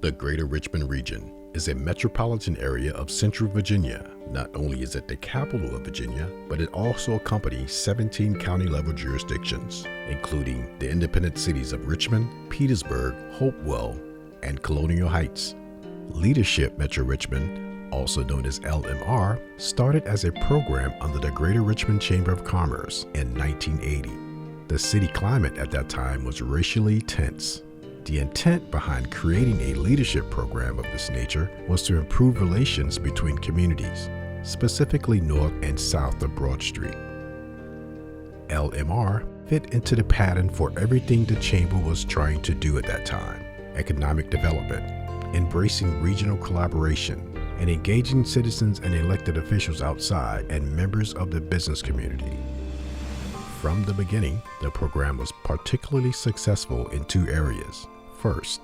The Greater Richmond Region is a metropolitan area of Central Virginia. Not only is it the capital of Virginia, but it also accompanies 17 county-level jurisdictions, including the independent cities of Richmond, Petersburg, Hopewell, and Colonial Heights. Leadership Metro Richmond, also known as LMR, started as a program under the Greater Richmond Chamber of Commerce in 1980. The city climate at that time was racially tense. The intent behind creating a leadership program of this nature was to improve relations between communities, specifically north and south of Broad Street. LMR fit into the pattern for everything the chamber was trying to do at that time: economic development, embracing regional collaboration, and engaging citizens and elected officials outside and members of the business community. From the beginning, the program was particularly successful in two areas. First,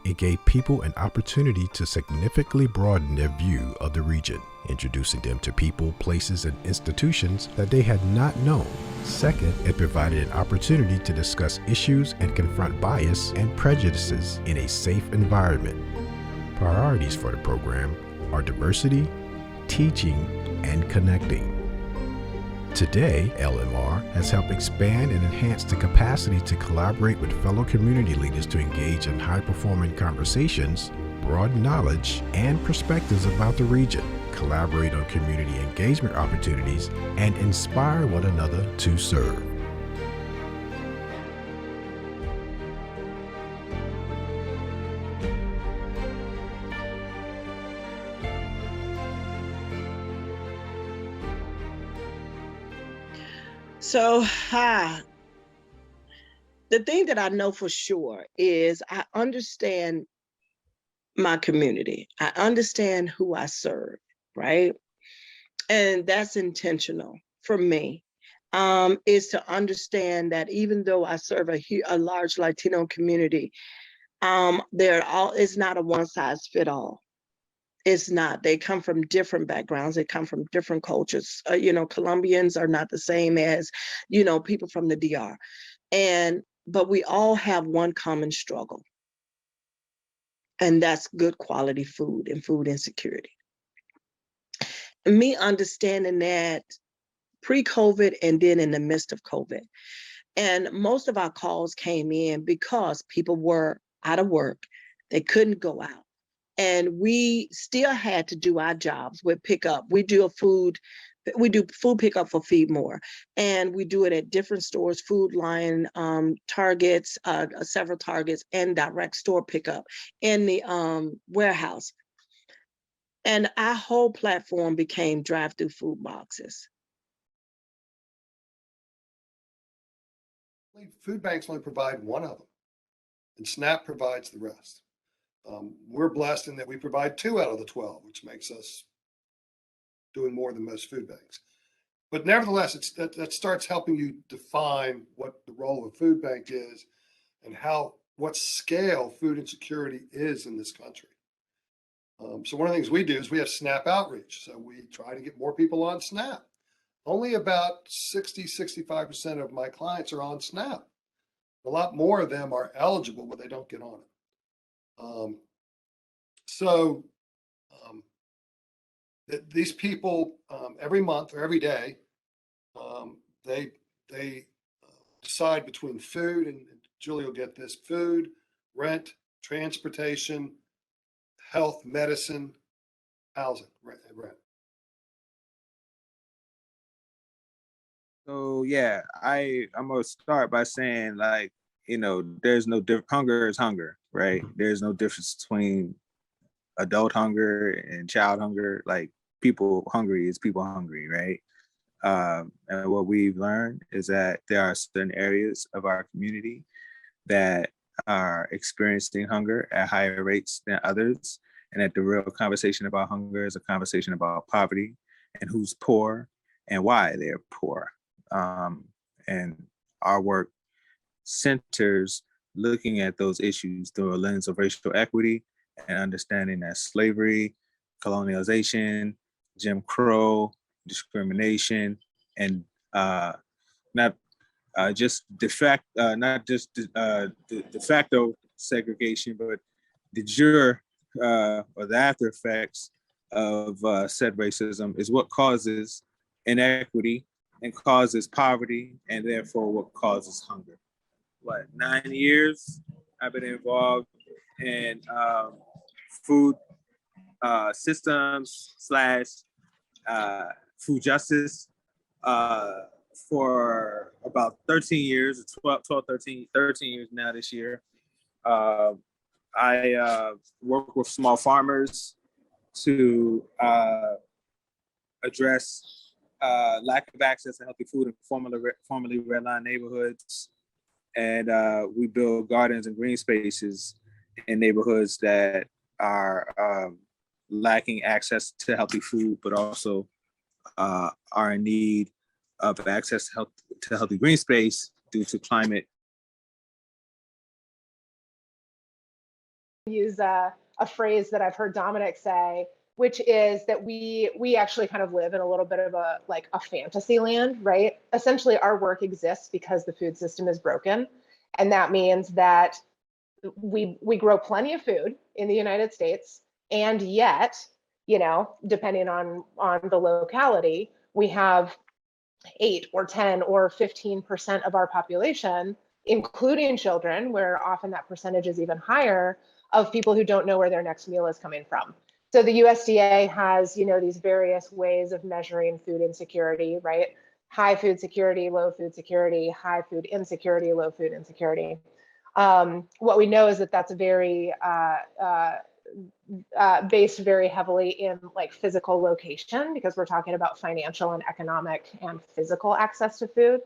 it gave people an opportunity to significantly broaden their view of the region, introducing them to people, places, and institutions that they had not known. Second, it provided an opportunity to discuss issues and confront bias and prejudices in a safe environment. Priorities for the program are diversity, teaching, and connecting. Today, LMR has helped expand and enhance the capacity to collaborate with fellow community leaders to engage in high-performing conversations, broaden knowledge and perspectives about the region, collaborate on community engagement opportunities, and inspire one another to serve. So, the thing that I know for sure is I understand my community. I understand who I serve, right? And that's intentional for me. Is to understand that even though I serve a large Latino community, it's not a one size fit all. It's not. They come from different backgrounds. They come from different cultures. Colombians are not the same as, people from the DR. But we all have one common struggle, and that's good quality food and food insecurity. And me understanding that pre-COVID and then in the midst of COVID. And most of our calls came in because people were out of work. They couldn't go out. And we still had to do our jobs with pickup. We do food pickup for Feed More, and we do it at different stores, Food Lion, Targets, several Targets, and direct store pickup in the warehouse. And our whole platform became drive-through food boxes. Food banks only provide one of them, and SNAP provides the rest. We're blessed in that we provide 2 out of the 12, which makes us doing more than most food banks. But nevertheless, that starts helping you define what the role of a food bank is and what scale food insecurity is in this country. So one of the things we do is we have SNAP outreach. So we try to get more people on SNAP. Only about 65% of my clients are on SNAP. A lot more of them are eligible, but they don't get on it. These people every month or every day, they decide between food, and Julie will get this: food, rent, transportation, health, medicine, housing, rent. So yeah, I'm gonna start by saying, like, there's no hunger is hunger, right? There's no difference between adult hunger and child hunger. Like, people hungry is people hungry, right? And what we've learned is that there are certain areas of our community that are experiencing hunger at higher rates than others, and that the real conversation about hunger is a conversation about poverty and who's poor and why they're poor. And our work centers looking at those issues through a lens of racial equity and understanding that slavery, colonialization, Jim Crow, discrimination, and not just de facto segregation, but de jure or the after effects of said racism is what causes inequity and causes poverty, and therefore what causes hunger. 9 years I've been involved in food systems slash food justice for about 13 years, 13 years now this year. I work with small farmers to address lack of access to healthy food in formerly redline neighborhoods. And we build gardens and green spaces in neighborhoods that are lacking access to healthy food, but also are in need of access to healthy green space due to climate. Use a phrase that I've heard Dominic say, which is that we actually kind of live in a little bit of a fantasy land, right? Essentially, our work exists because the food system is broken, and that means that we grow plenty of food in the United States, and yet, depending on the locality, we have 8 or 10 or 15% of our population, including children, where often that percentage is even higher, of people who don't know where their next meal is coming from. So the USDA has, these various ways of measuring food insecurity, right? High food security, low food security, high food insecurity, low food insecurity. What we know is that that's very based very heavily in physical location, because we're talking about financial and economic and physical access to food,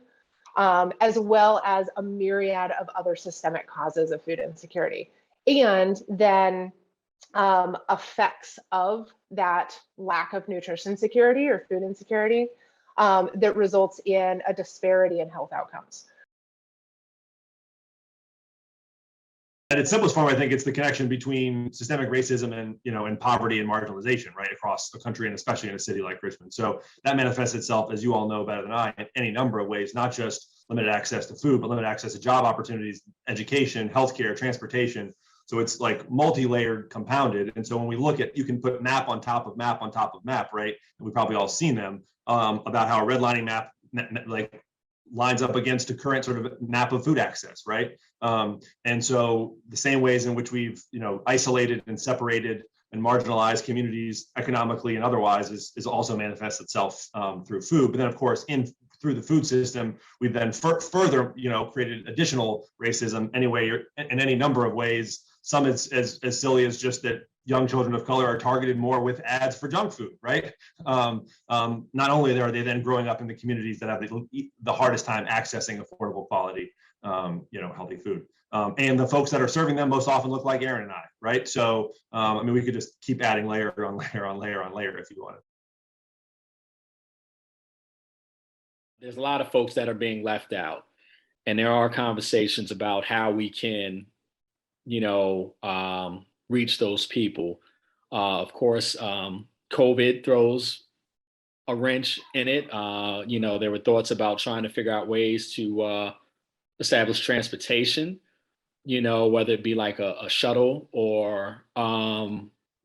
as well as a myriad of other systemic causes of food insecurity. And then effects of that lack of nutrition security or food insecurity that results in a disparity in health outcomes. At its simplest form, I think it's the connection between systemic racism and poverty and marginalization, right, across the country, and especially in a city like Richmond. So that manifests itself, as you all know better than I, in any number of ways, not just limited access to food, but limited access to job opportunities, education, healthcare, transportation. So it's multi-layered, compounded. And so when we look at, you can put map on top of map on top of map, right? And we've probably all seen them about how a redlining map lines up against a current sort of map of food access, right? And so the same ways in which we've isolated and separated and marginalized communities economically and otherwise is also manifests itself through food. But then of course through the food system, we've then further created additional racism in any number of ways. Some as silly as just that young children of color are targeted more with ads for junk food, right? Not only are they then growing up in the communities that have the hardest time accessing affordable quality, healthy food. And the folks that are serving them most often look like Aaron and I, right? So, we could just keep adding layer on layer on layer on layer if you want to. There's a lot of folks that are being left out, and there are conversations about how we can, reach those people. Of course, COVID throws a wrench in it. There were thoughts about trying to figure out ways to establish transportation, whether it be like a shuttle or,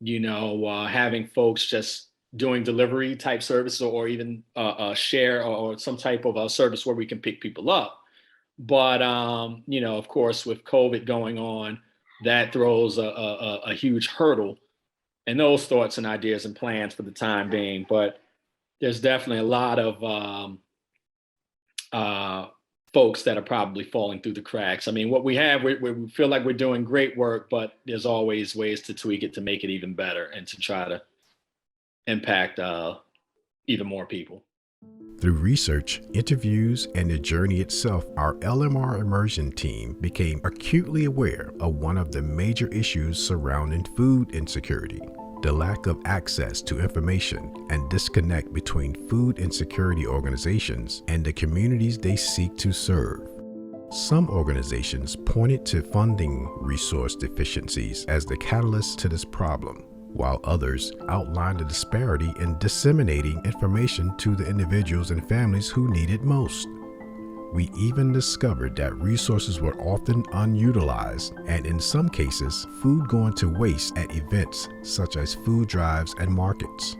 having folks just doing delivery type services, or even a share or some type of a service where we can pick people up. But, of course, with COVID going on, that throws a huge hurdle in those thoughts and ideas and plans for the time being. But there's definitely a lot of folks that are probably falling through the cracks. What we have, we feel like we're doing great work, but there's always ways to tweak it to make it even better and to try to impact even more people. Through research, interviews, and the journey itself, our LMR immersion team became acutely aware of one of the major issues surrounding food insecurity: the lack of access to information and disconnect between food insecurity organizations and the communities they seek to serve. Some organizations pointed to funding resource deficiencies as the catalyst to this problem, while others outlined the disparity in disseminating information to the individuals and families who need it most. We even discovered that resources were often unutilized and in some cases, food going to waste at events such as food drives and markets.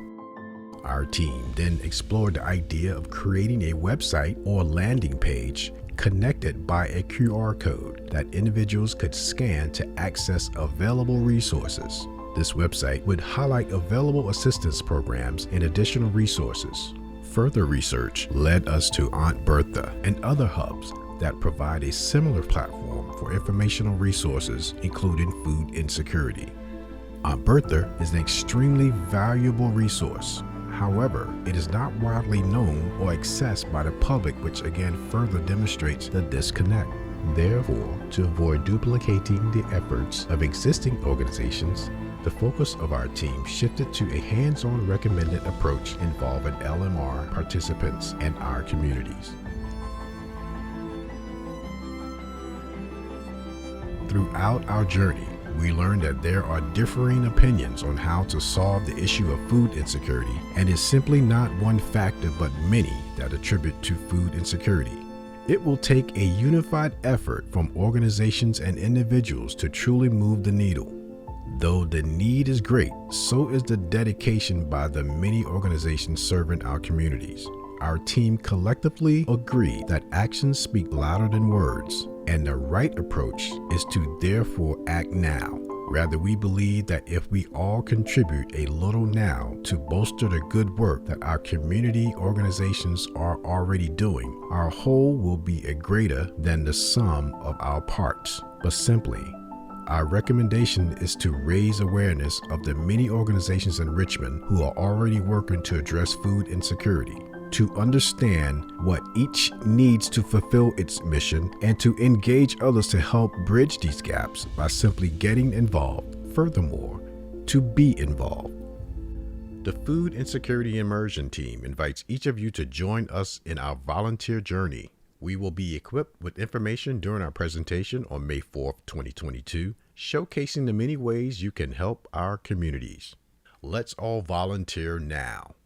Our team then explored the idea of creating a website or landing page connected by a QR code that individuals could scan to access available resources. This website would highlight available assistance programs and additional resources. Further research led us to Aunt Bertha and other hubs that provide a similar platform for informational resources, including food insecurity. Aunt Bertha is an extremely valuable resource. However, it is not widely known or accessed by the public, which again further demonstrates the disconnect. Therefore, to avoid duplicating the efforts of existing organizations, the focus of our team shifted to a hands-on recommended approach involving LMR participants and our communities. Throughout our journey, we learned that there are differing opinions on how to solve the issue of food insecurity, and it's simply not one factor but many that attribute to food insecurity. It will take a unified effort from organizations and individuals to truly move the needle. Though the need is great, so is the dedication by the many organizations serving our communities. Our team collectively agreed that actions speak louder than words, and the right approach is to therefore act now. Rather, we believe that if we all contribute a little now to bolster the good work that our community organizations are already doing, our whole will be greater than the sum of our parts. But simply, our recommendation is to raise awareness of the many organizations in Richmond who are already working to address food insecurity, to understand what each needs to fulfill its mission, and to engage others to help bridge these gaps by simply getting involved. Furthermore, to be involved. The Food Insecurity Immersion Team invites each of you to join us in our volunteer journey. We will be equipped with information during our presentation on May 4th, 2022, showcasing the many ways you can help our communities. Let's all volunteer now.